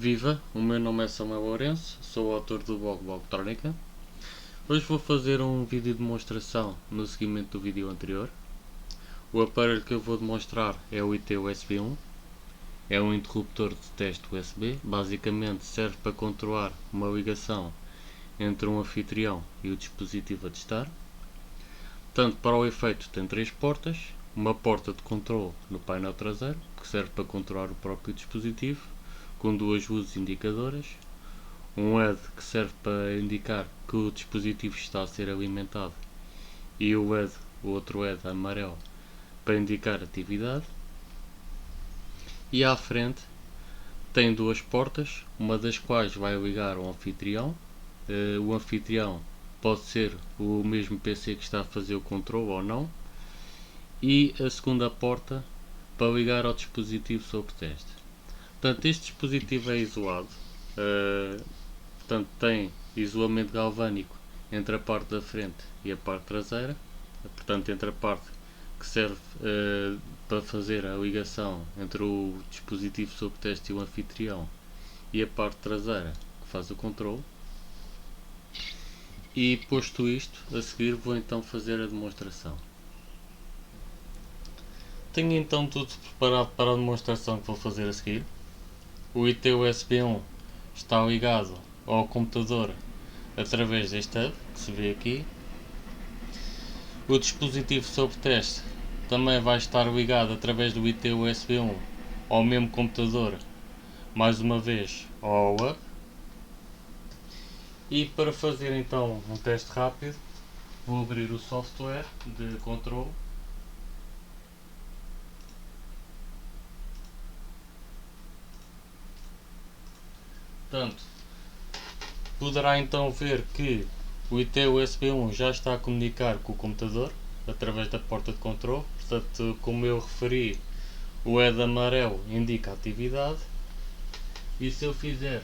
Viva, o meu nome é Samuel Lourenço, sou o autor do blog Blogtrónica. Hoje vou fazer um vídeo de demonstração no seguimento do vídeo anterior. O aparelho que eu vou demonstrar é o IT-USB1. É um interruptor de teste USB, basicamente serve para controlar uma ligação entre um anfitrião e o dispositivo a testar. Tanto para o efeito tem três portas, uma porta de controle no painel traseiro, que serve para controlar o próprio dispositivo, com duas luzes indicadoras, um LED que serve para indicar que o dispositivo está a ser alimentado e o outro LED amarelo para indicar atividade, e à frente tem duas portas, uma das quais vai ligar ao anfitrião. O anfitrião pode ser o mesmo PC que está a fazer o controle ou não, e a segunda porta para ligar ao dispositivo sob teste. Portanto, este dispositivo é isolado, portanto, tem isolamento galvânico entre a parte da frente e a parte traseira, portanto, entre a parte que serve para fazer a ligação entre o dispositivo sob teste e o anfitrião e a parte traseira que faz o controle. E posto isto, a seguir vou então fazer a demonstração. Tenho então tudo preparado para a demonstração que vou fazer a seguir. O IT-USB1 está ligado ao computador através deste hub que se vê aqui. O dispositivo sob teste também vai estar ligado através do IT-USB1 ao mesmo computador, mais uma vez ao hub. E para fazer então um teste rápido, vou abrir o software de controle. Portanto, poderá então ver que o IT-USB1 já está a comunicar com o computador através da porta de controle. Portanto, como eu referi, o LED amarelo indica a atividade, e se eu fizer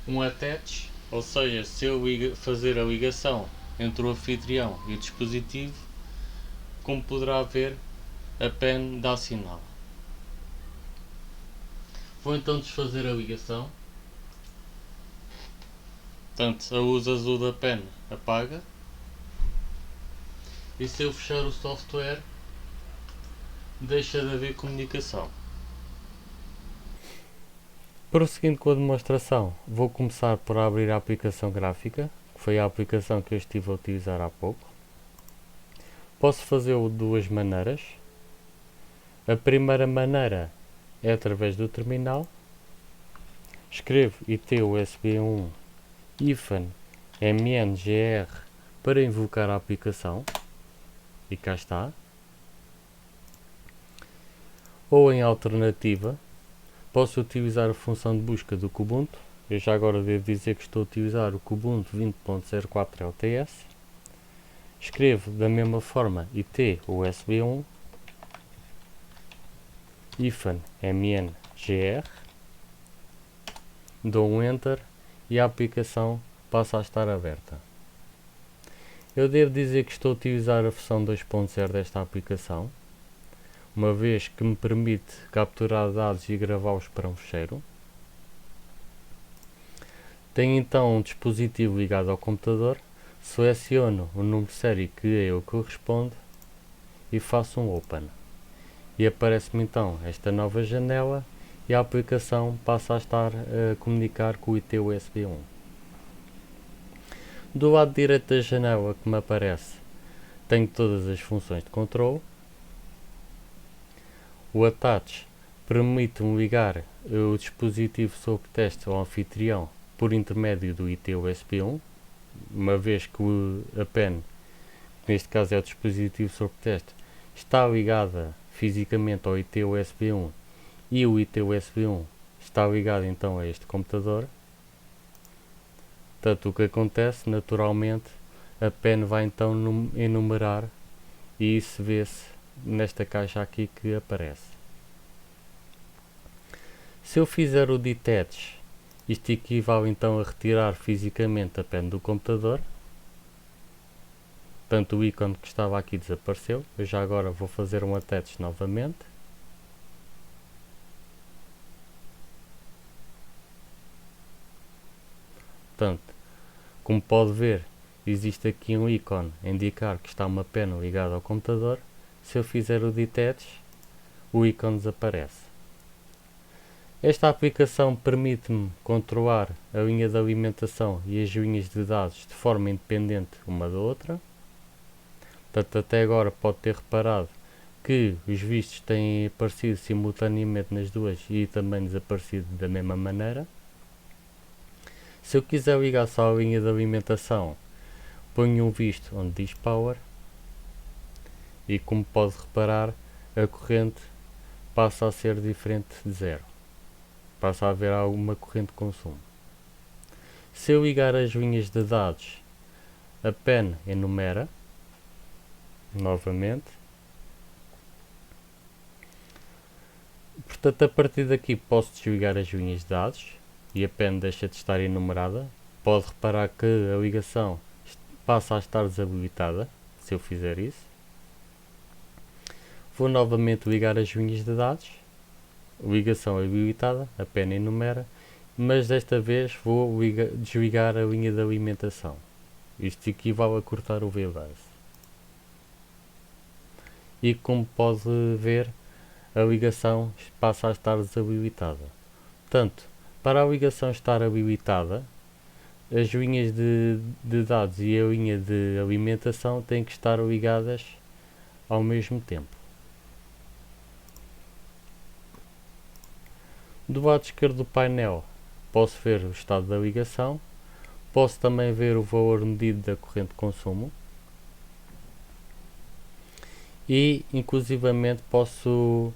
um attach, ou seja, se eu fazer a ligação entre o anfitrião e o dispositivo, como poderá ver, a pen dá sinal. Vou então desfazer a ligação. Portanto, a luz azul da pen apaga, e se eu fechar o software, deixa de haver comunicação. Prosseguindo com a demonstração, vou começar por abrir a aplicação gráfica, que foi a aplicação que eu estive a utilizar há pouco. Posso fazê-lo de duas maneiras. A primeira maneira é através do terminal. Escrevo IT-USB1 -mngr para invocar a aplicação, e cá está. Ou em alternativa, posso utilizar a função de busca do Kubuntu. Eu já agora devo dizer que estou a utilizar o Kubuntu 20.04 LTS. Escrevo da mesma forma IT-USB1 -mngr, dou um Enter e a aplicação passa a estar aberta. Eu devo dizer que estou a utilizar a versão 2.0 desta aplicação, uma vez que me permite capturar dados e gravá-los para um ficheiro. Tenho então um dispositivo ligado ao computador, seleciono o número de série que a ele corresponde e faço um Open. E aparece-me então esta nova janela e a aplicação passa a estar a comunicar com o IT-USB1. Do lado direito da janela que me aparece, tenho todas as funções de controle. O Attach permite-me ligar o dispositivo sob teste ao anfitrião por intermédio do IT-USB1, uma vez que a pen, que neste caso é o dispositivo sob teste, está ligada fisicamente ao IT-USB1 e o IT-USB1 está ligado então a este computador. Portanto, o que acontece, naturalmente, a pen vai então enumerar, e isso vê-se nesta caixa aqui que aparece. Se eu fizer o detach, isto equivale então a retirar fisicamente a pen do computador. Portanto, o ícone que estava aqui desapareceu. Eu já agora vou fazer um attach novamente. Portanto, como pode ver, existe aqui um ícone a indicar que está uma pena ligada ao computador. Se eu fizer o detach, o ícone desaparece. Esta aplicação permite-me controlar a linha de alimentação e as linhas de dados de forma independente uma da outra. Portanto, até agora pode ter reparado que os vistos têm aparecido simultaneamente nas duas e também desaparecido da mesma maneira. Se eu quiser ligar só a linha de alimentação, ponho um visto onde diz Power e, como pode reparar, a corrente passa a ser diferente de zero. Passa a haver alguma corrente de consumo. Se eu ligar as linhas de dados, a pen enumera novamente. Portanto, a partir daqui posso desligar as linhas de dados e a pen deixa de estar enumerada. Pode reparar que a ligação passa a estar desabilitada se eu fizer isso. Vou novamente ligar as linhas de dados. Ligação habilitada, a pen enumera, mas desta vez vou desligar a linha de alimentação. Isto equivale a cortar o VBase. E como pode ver, a ligação passa a estar desabilitada. Portanto, para a ligação estar habilitada, as linhas de dados e a linha de alimentação têm que estar ligadas ao mesmo tempo. Do lado esquerdo do painel posso ver o estado da ligação, posso também ver o valor medido da corrente de consumo e inclusivamente posso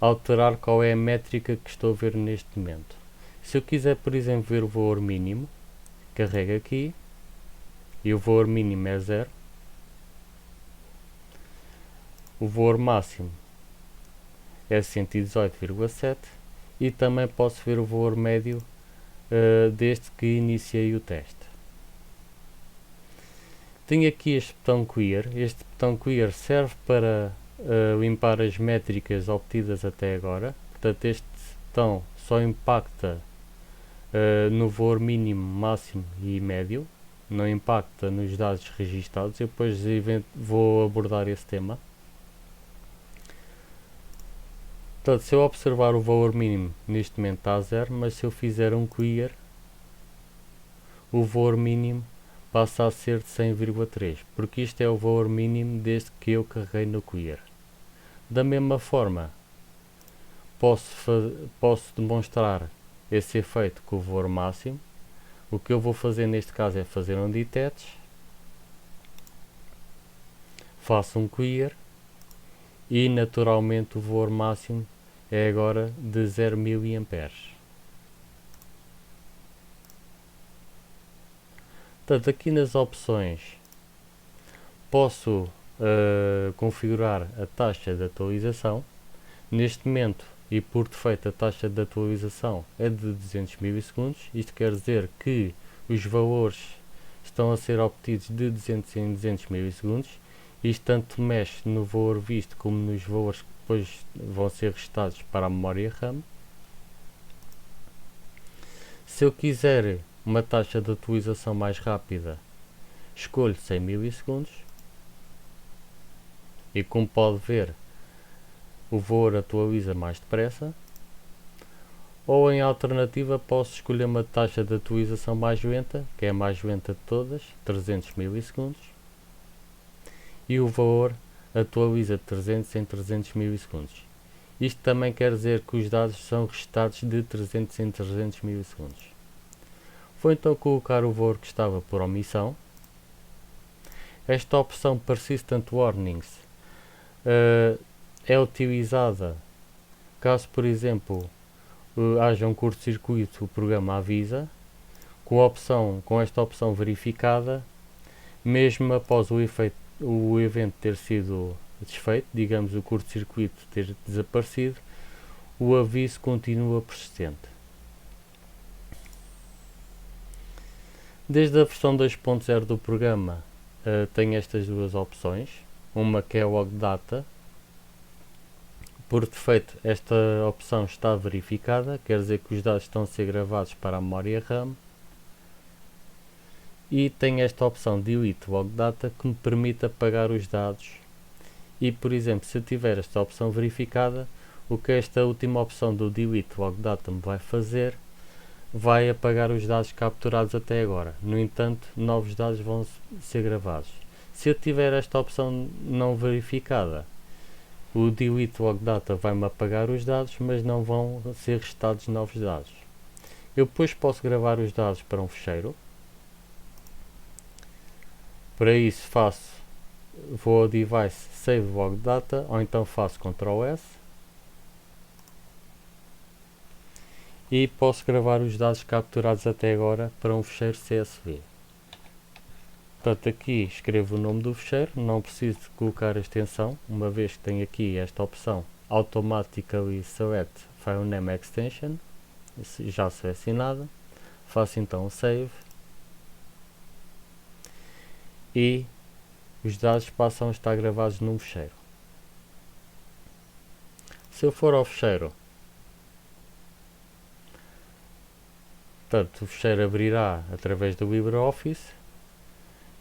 alterar qual é a métrica que estou a ver neste momento. Se eu quiser, por exemplo, ver o valor mínimo, carrego aqui e o valor mínimo é 0. O valor máximo é 118,7 e também posso ver o valor médio desde que iniciei o teste. Tenho aqui este botão Clear. Este botão Clear serve para limpar as métricas obtidas até agora. Portanto, este botão só impacta no valor mínimo, máximo e médio, não impacta nos dados registados. Eu depois vou abordar esse tema. Portanto, se eu observar o valor mínimo, neste momento está a 0, mas se eu fizer um Clear, o valor mínimo passa a ser de 100,3, porque isto é o valor mínimo desde que eu carreguei no Clear. Da mesma forma, posso demonstrar esse efeito com o valor máximo. O que eu vou fazer neste caso é fazer um detach, faço um Clear e naturalmente o valor máximo é agora de 0 mA. Portanto, aqui nas opções posso configurar a taxa de atualização. Neste momento e por defeito a taxa de atualização é de 200 milissegundos. Isto quer dizer que os valores estão a ser obtidos de 200 em 200 milissegundos. Isto tanto mexe no valor visto como nos valores que depois vão ser restados para a memória RAM. Se eu quiser uma taxa de atualização mais rápida, escolho 100 milissegundos e, como pode ver, o valor atualiza mais depressa. Ou em alternativa posso escolher uma taxa de atualização mais lenta, que é a mais lenta de todas, 300 milissegundos, e o valor atualiza de 300 em 300 milissegundos. Isto também quer dizer que os dados são restados de 300 em 300 milissegundos. Vou então colocar o valor que estava por omissão. Esta opção Persistent Warnings é utilizada caso, por exemplo, haja um curto-circuito, o programa avisa. Com esta opção verificada, mesmo após o evento ter sido desfeito, digamos o curto-circuito ter desaparecido, o aviso continua persistente. Desde a versão 2.0 do programa tem estas duas opções, uma que é Log Data. Por defeito esta opção está verificada, quer dizer que os dados estão a ser gravados para a memória RAM. e tem esta opção Delete Log Data que me permite apagar os dados. E por exemplo, se eu tiver esta opção verificada, o que esta última opção do Delete Log Data me vai fazer, vai apagar os dados capturados até agora. No entanto, novos dados vão ser gravados. Se eu tiver esta opção não verificada, o Delete Log Data vai-me apagar os dados, mas não vão ser restados novos dados. Eu depois posso gravar os dados para um ficheiro. Para isso vou ao device Save Log Data, ou então faço Ctrl S e posso gravar os dados capturados até agora para um ficheiro CSV. Portanto, aqui escrevo o nome do ficheiro, não preciso de colocar a extensão, uma vez que tenho aqui esta opção Automatically Select File Name Extension, já selecionada. Faço então o Save e os dados passam a estar gravados num ficheiro. Se eu for ao ficheiro, portanto, o ficheiro abrirá através do LibreOffice.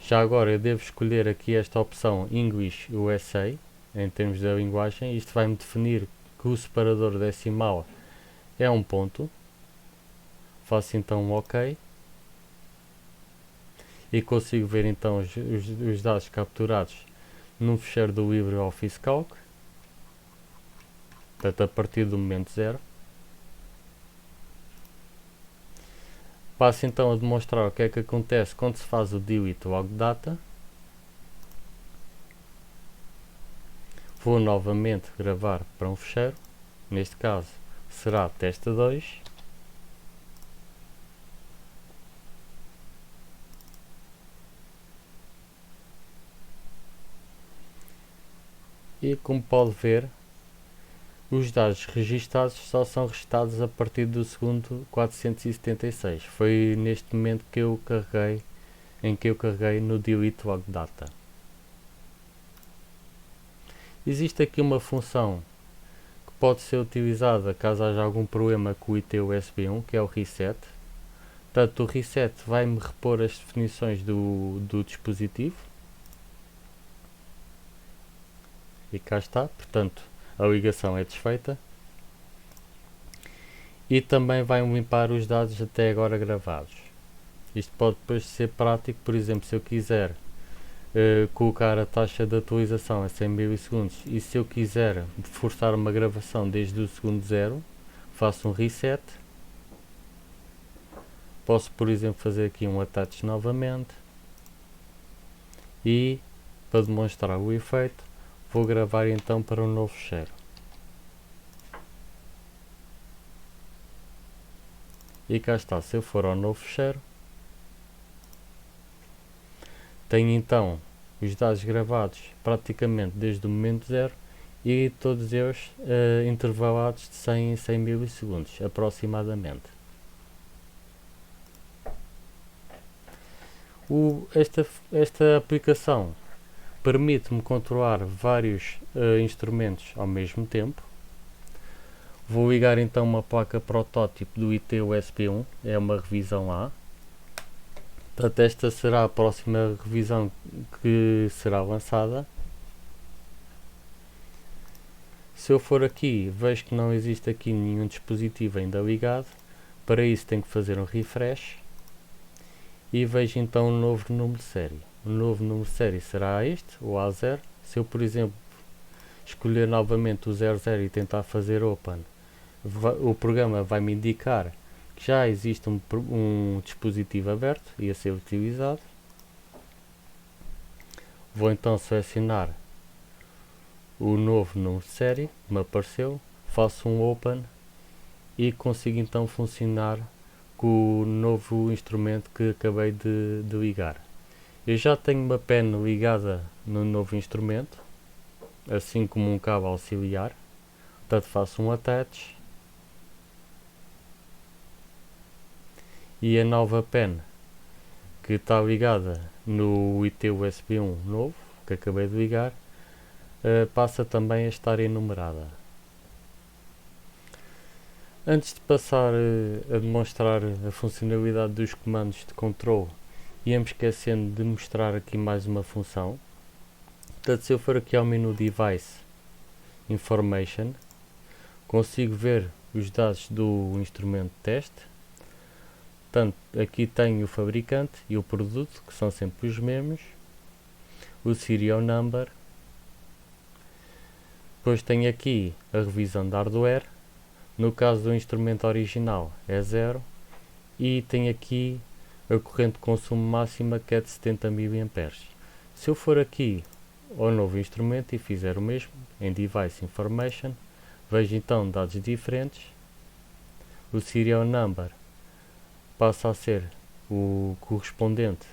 Já agora eu devo escolher aqui esta opção English USA, em termos da linguagem. Isto vai-me definir que o separador decimal é um ponto. Faço então um OK. E consigo ver então os dados capturados num ficheiro do LibreOffice Calc, portanto a partir do momento 0. Passo então a demonstrar o que é que acontece quando se faz o Delete Log Data. Vou novamente gravar para um ficheiro, neste caso será testa2. E como pode ver, os dados registados só são registados a partir do segundo 476. Foi neste momento que eu carreguei no Delete Log Data. Existe aqui uma função que pode ser utilizada caso haja algum problema com o IT USB 1, que é o Reset. Portanto, o Reset vai-me repor as definições do dispositivo. E cá está, portanto, a ligação é desfeita. E também vai limpar os dados até agora gravados. Isto pode depois ser prático, por exemplo, se eu quiser colocar a taxa de atualização a 100 milissegundos e se eu quiser forçar uma gravação desde o segundo 0, faço um reset. Posso, por exemplo, fazer aqui um attach novamente e, para demonstrar o efeito, vou gravar então para um novo ficheiro. E cá está, se eu for ao novo ficheiro, tenho então os dados gravados praticamente desde o momento 0 e todos eles intervalados de 100 em 100 milissegundos aproximadamente. Esta aplicação permite-me controlar vários instrumentos ao mesmo tempo. Vou ligar então uma placa protótipo do IT USB 1, é uma revisão A. Portanto, esta será a próxima revisão que será lançada. Se eu for aqui, vejo que não existe aqui nenhum dispositivo ainda ligado. Para isso tenho que fazer um refresh e vejo então um novo número de série. O novo número de série será este, o A0. Se eu, por exemplo, escolher novamente o 00 e tentar fazer Open, o programa vai me indicar que já existe um dispositivo aberto e a ser utilizado. Vou então selecionar o novo número de série que me apareceu, faço um Open e consigo então funcionar com o novo instrumento que acabei de ligar. Eu já tenho uma pen ligada no novo instrumento, assim como um cabo auxiliar. Portanto, faço um attach e a nova pen que está ligada no IT USB 1 novo, que acabei de ligar, passa também a estar enumerada. Antes de passar a demonstrar a funcionalidade dos comandos de controle Ia-me esquecendo de mostrar aqui mais uma função. Portanto, se eu for aqui ao menu Device Information, consigo ver os dados do instrumento de teste. Portanto, aqui tenho o fabricante e o produto, que são sempre os mesmos, o serial number, depois tenho aqui a revisão de hardware, no caso do instrumento original é 0, e tenho aqui a corrente de consumo máxima, que é de 70 mA. Se eu for aqui ao novo instrumento e fizer o mesmo, em Device Information, vejo então dados diferentes. O serial number passa a ser o correspondente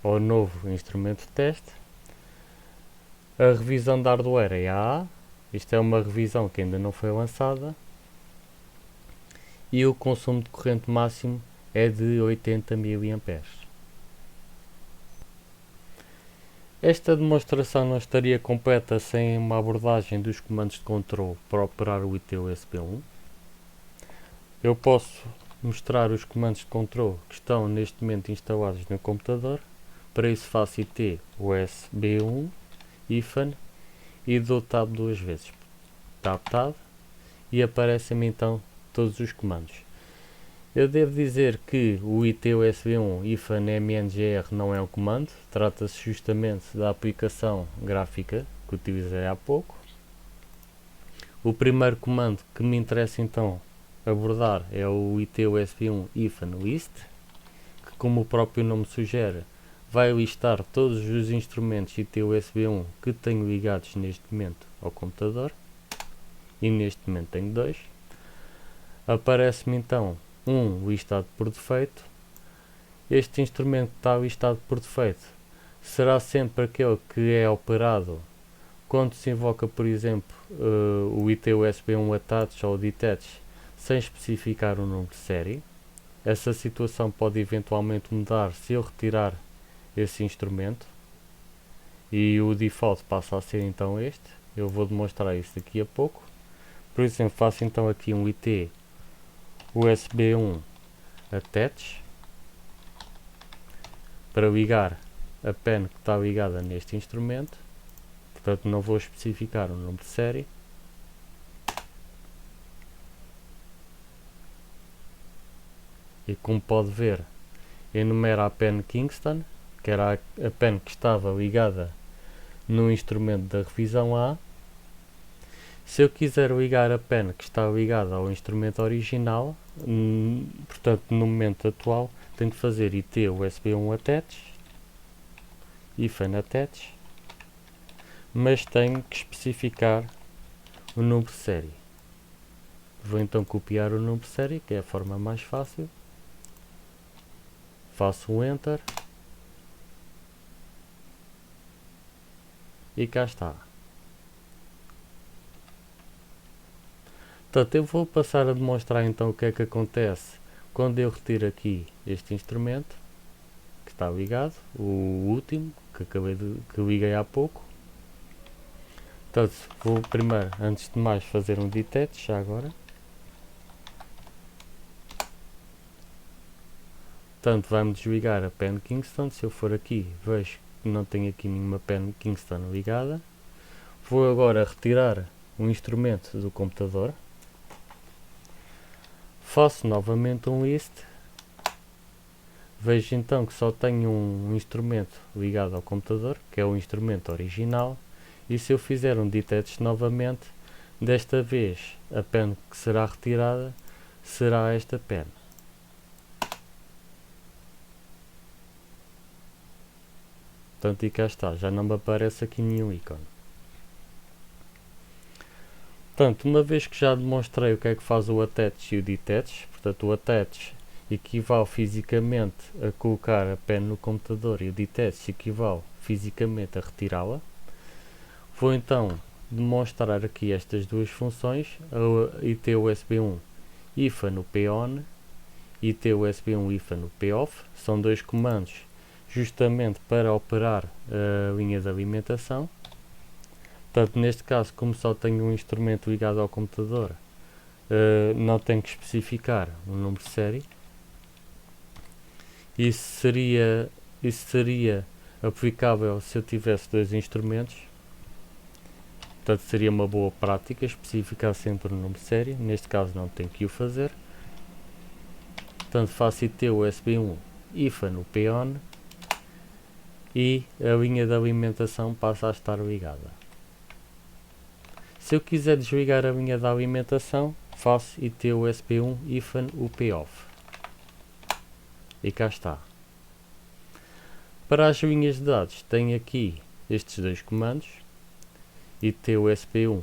ao novo instrumento de teste. A revisão de hardware é a A. Isto é uma revisão que ainda não foi lançada. E o consumo de corrente máximo é de 80 mA. Esta demonstração não estaria completa sem uma abordagem dos comandos de controle para operar o IT USB 1. Eu posso mostrar os comandos de controle que estão neste momento instalados no computador. Para isso faço IT USB 1 IFAN e dou tab duas vezes. Tab e aparecem-me então todos os comandos. Eu devo dizer que o IT USB 1 IFAN MNGR não é um comando, trata-se justamente da aplicação gráfica que utilizei há pouco. O primeiro comando que me interessa então abordar é o IT USB 1 IFAN list, que, como o próprio nome sugere, vai listar todos os instrumentos IT USB 1 que tenho ligados neste momento ao computador, e neste momento tenho dois. Aparece-me então um listado por defeito. Este instrumento que está listado por defeito será sempre aquele que é operado quando se invoca, por exemplo, o IT USB 1 attach ou detach sem especificar o número de série. Essa situação pode eventualmente mudar se eu retirar esse instrumento e o default passa a ser então este. Eu vou demonstrar isso daqui a pouco. Por exemplo, faço então aqui um IT USB 1 attach para ligar a pen que está ligada neste instrumento. Portanto, não vou especificar o número de série. E como pode ver, enumera a pen Kingston, que era a pen que estava ligada no instrumento da revisão A. Se eu quiser ligar a pen que está ligada ao instrumento original, portanto no momento atual, tenho de fazer IT USB 1 attach, IFAN attach, mas tenho que especificar o número de série. Vou então copiar o número de série, que é a forma mais fácil. Faço um Enter. E cá está. Portanto, eu vou passar a demonstrar então o que é que acontece quando eu retiro aqui este instrumento que está ligado, o último que liguei há pouco. Portanto, vou primeiro, antes de mais, fazer um detach já agora. Portanto, vai-me desligar a pen Kingston. Se eu for aqui, vejo que não tenho aqui nenhuma pen Kingston ligada. Vou agora retirar um instrumento do computador. Faço novamente um list. Vejo então que só tenho um instrumento ligado ao computador, que é o instrumento original. E se eu fizer um detach novamente, desta vez a pen que será retirada será esta pen. Portanto, e cá está, já não me aparece aqui nenhum ícone. Portanto, uma vez que já demonstrei o que é que faz o attach e o detach, portanto o attach equivale fisicamente a colocar a pen no computador e o detach equivale fisicamente a retirá-la, vou então demonstrar aqui estas duas funções, a IT USB 1 IFA no PON e IT USB 1 IFA no POFF. São dois comandos justamente para operar a linha de alimentação. Portanto, neste caso, como só tenho um instrumento ligado ao computador, não tenho que especificar um número de série. Isso seria isso seria aplicável se eu tivesse dois instrumentos. Portanto, seria uma boa prática especificar sempre o número de série. Neste caso não tenho que o fazer. Portanto, faço IT USB1 IFAN UP-ON e a linha de alimentação passa a estar ligada. Se eu quiser desligar a linha de alimentação, faço IT USB1 IFAN UP-OFF. E cá está. Para as linhas de dados, tenho aqui estes dois comandos. IT USB1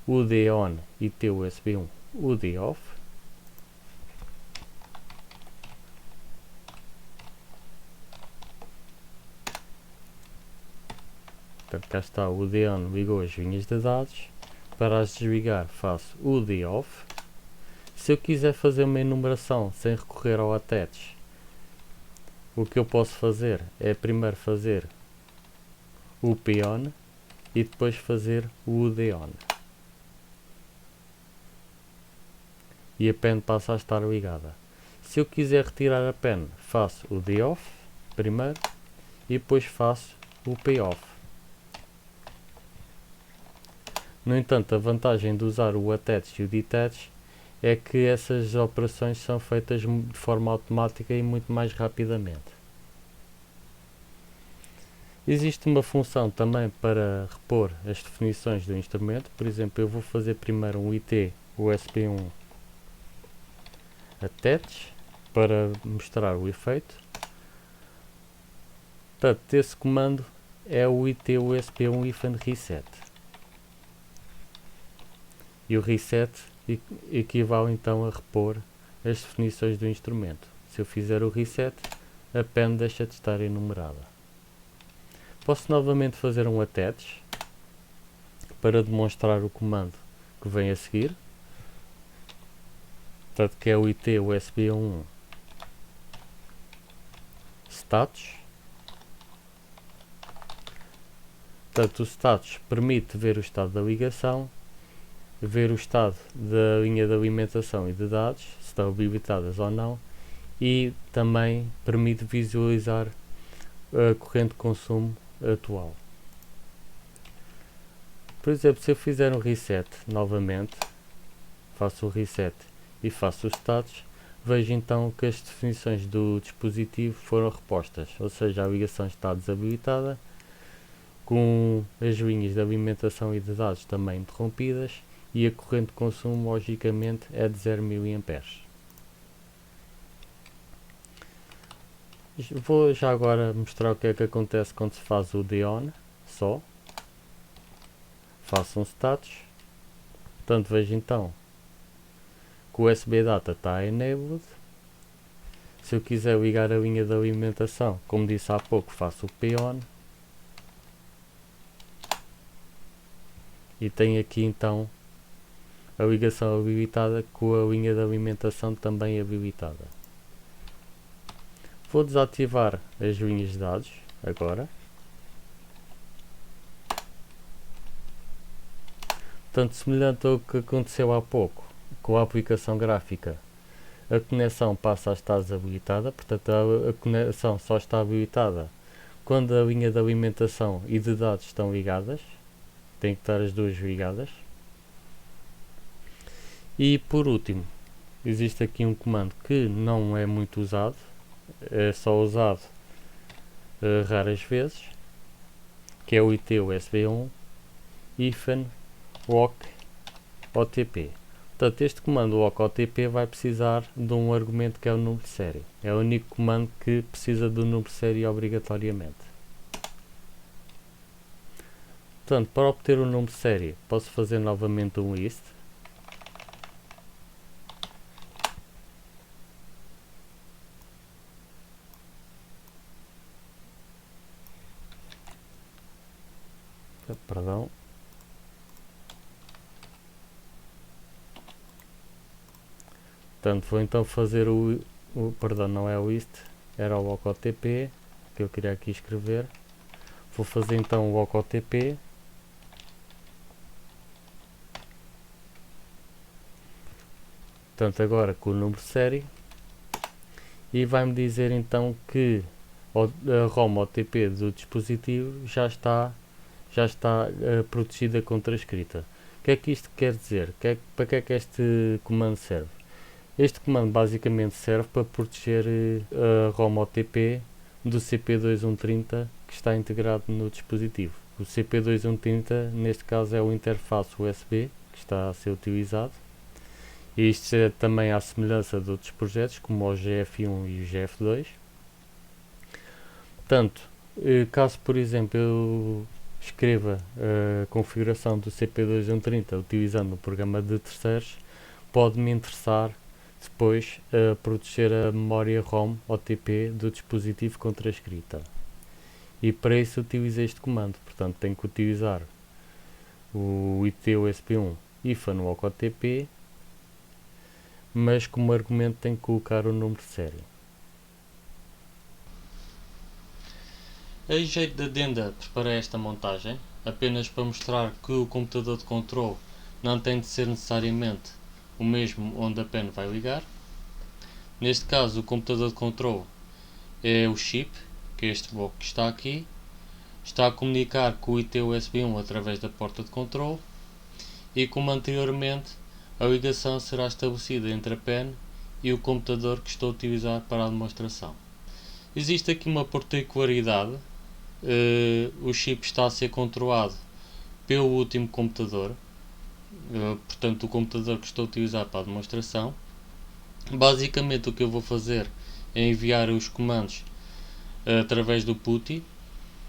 UD-ON, IT USB1 UD-OFF. Portanto, cá está o UD-ON, ligou as linhas de dados. Para as desligar, faço UD-OFF. Se eu quiser fazer uma enumeração sem recorrer ao attach, o que eu posso fazer é primeiro fazer o UP-ON e depois fazer o UD-ON. E a pen passa a estar ligada. Se eu quiser retirar a pen, faço o UD-OFF primeiro e depois faço o UP-OFF. No entanto, a vantagem de usar o attach e o detach é que essas operações são feitas de forma automática e muito mais rapidamente. Existe uma função também para repor as definições do instrumento. Por exemplo, eu vou fazer primeiro um IT USB1 attach para mostrar o efeito. Portanto, esse comando é o IT USB1 IFAN reset. E o reset equivale então a repor as definições do instrumento. Se eu fizer o reset, a pen deixa de estar enumerada. Posso novamente fazer um attach para demonstrar o comando que vem a seguir. Portanto, que é o IT USB1 status. Portanto, o status permite ver o estado da ligação, ver o estado da linha de alimentação e de dados, se estão habilitadas ou não, e também permite visualizar a corrente de consumo atual. Por exemplo, se eu fizer um reset novamente, faço o reset e faço o status, vejo então que as definições do dispositivo foram repostas, ou seja, a ligação está desabilitada, com as linhas de alimentação e de dados também interrompidas, e a corrente de consumo logicamente é de 0 mA. Vou já agora mostrar o que é que acontece quando se faz o UD-ON só. Faço um status. Portanto, vejo então que o USB Data está enabled. Se eu quiser ligar a linha de alimentação, como disse há pouco, faço o P-ON. E tenho aqui então a ligação habilitada com a linha de alimentação também habilitada. Vou desativar as linhas de dados agora. Portanto, semelhante ao que aconteceu há pouco com a aplicação gráfica, a conexão passa a estar desabilitada. Portanto, a conexão só está habilitada quando a linha de alimentação e de dados estão ligadas. Tem que estar as duas ligadas. E por último, existe aqui um comando que não é muito usado, é só usado raras vezes, que é o IT USB1 IFAN walk OTP. Portanto, este comando walk OTP vai precisar de um argumento que é o número de série. É o único comando que precisa do número de série obrigatoriamente. Portanto, para obter o número de série, posso fazer novamente um list. Perdão. Portanto, vou então fazer perdão, não é o list, era o walk OTP que eu queria aqui escrever. Vou fazer então o walk OTP. Portanto, agora com o número de série, e vai-me dizer então que a ROM OTP do dispositivo já está protegida contra a escrita. O que é que isto quer dizer? Para que é que este comando serve? Este comando basicamente serve para proteger a ROM OTP do CP2130 que está integrado no dispositivo. O CP2130 neste caso é o interface USB que está a ser utilizado. E isto é também à semelhança de outros projetos como o GF1 e o GF2. Portanto, caso por exemplo eu escreva a configuração do CP2130 utilizando um programa de terceiros, pode-me interessar depois proteger a memória ROM OTP do dispositivo contra a escrita. E para isso utilizo este comando. Portanto, tenho que utilizar o IT-USB1 -OTP, mas como argumento tenho que colocar o número de série. A jeito de adenda preparei esta montagem, apenas para mostrar que o computador de controle não tem de ser necessariamente o mesmo onde a pen vai ligar. Neste caso o computador de controle é o chip, que é este bloco que está aqui. Está a comunicar com o IT-USB1 através da porta de controle e, como anteriormente, a ligação será estabelecida entre a pen e o computador que estou a utilizar para a demonstração. Existe aqui uma particularidade, o chip está a ser controlado pelo último computador, portanto o computador que estou a utilizar para a demonstração. Basicamente o que eu vou fazer é enviar os comandos através do PuTTY.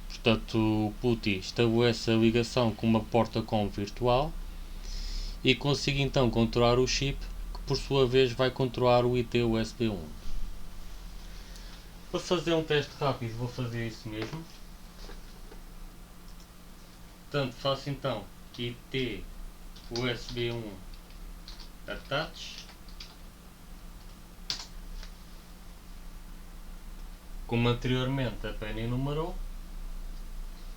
Portanto, o PuTTY estabelece a ligação com uma porta COM virtual e consigo então controlar o chip, que por sua vez vai controlar o IT-USB1. Para fazer um teste rápido vou fazer isso mesmo. Portanto, faço então IT-USB1 attach. Como anteriormente a pen enumerou.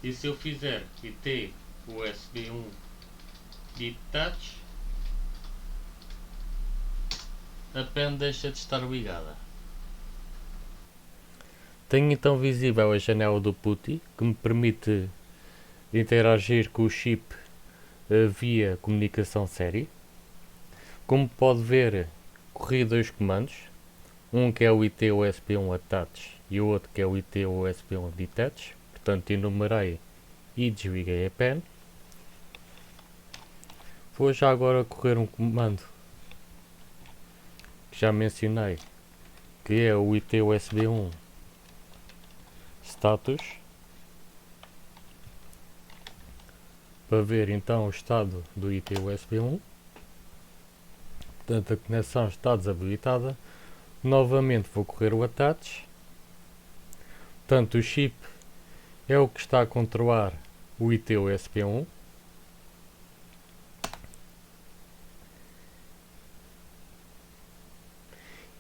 E se eu fizer IT-USB1 detach, a pen deixa de estar ligada. Tenho então visível a janela do PuTTY, que me permite interagir com o chip via comunicação série. Como pode ver, corri dois comandos, um que é o IT-USB1 attach e o outro que é o IT-USB1 detach. Portanto, enumerei e desliguei a pen. Vou já agora correr um comando que já mencionei, que é o IT-USB1 status, para ver então o estado do IT-USB1. Portanto, a conexão está desabilitada. Novamente vou correr o attach. Portanto, o chip é o que está a controlar o IT-USB1.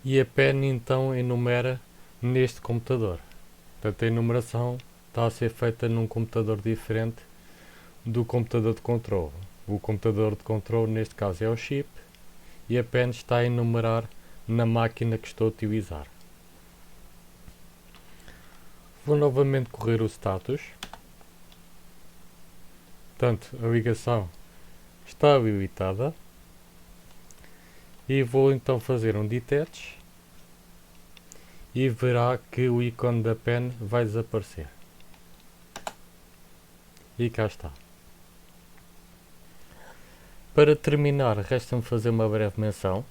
E a pen então enumera neste computador. Portanto, a enumeração está a ser feita num computador diferente do computador de controle. O computador de controle neste caso é o chip e a pen está a enumerar na máquina que estou a utilizar. Vou novamente correr o status. Portanto, a ligação está habilitada. E vou então fazer um detach. E verá que o ícone da pen vai desaparecer. E cá está. Para terminar, resta-me fazer uma breve menção.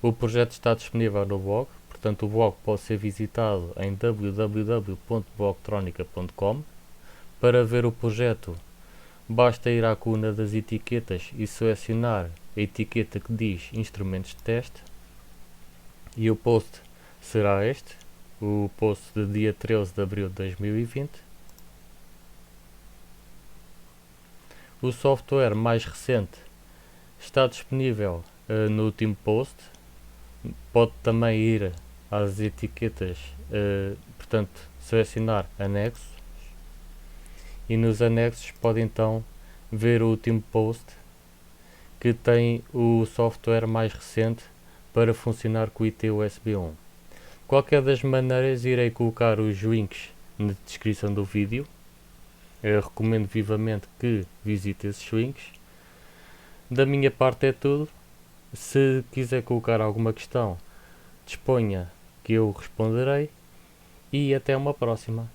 O projeto está disponível no blog, portanto o blog pode ser visitado em www.blogtronica.com. Para ver o projeto, basta ir à coluna das etiquetas e selecionar a etiqueta que diz instrumentos de teste. E o post será este, o post de dia 13 de abril de 2020. O software mais recente está disponível no último post. Pode também ir às etiquetas, portanto, selecionar anexos. E nos anexos pode então ver o último post que tem o software mais recente para funcionar com o IT-USB1. De qualquer das maneiras, irei colocar os links na descrição do vídeo. Eu recomendo vivamente que visite esses links. Da minha parte é tudo. Se quiser colocar alguma questão, disponha que eu responderei. E até uma próxima.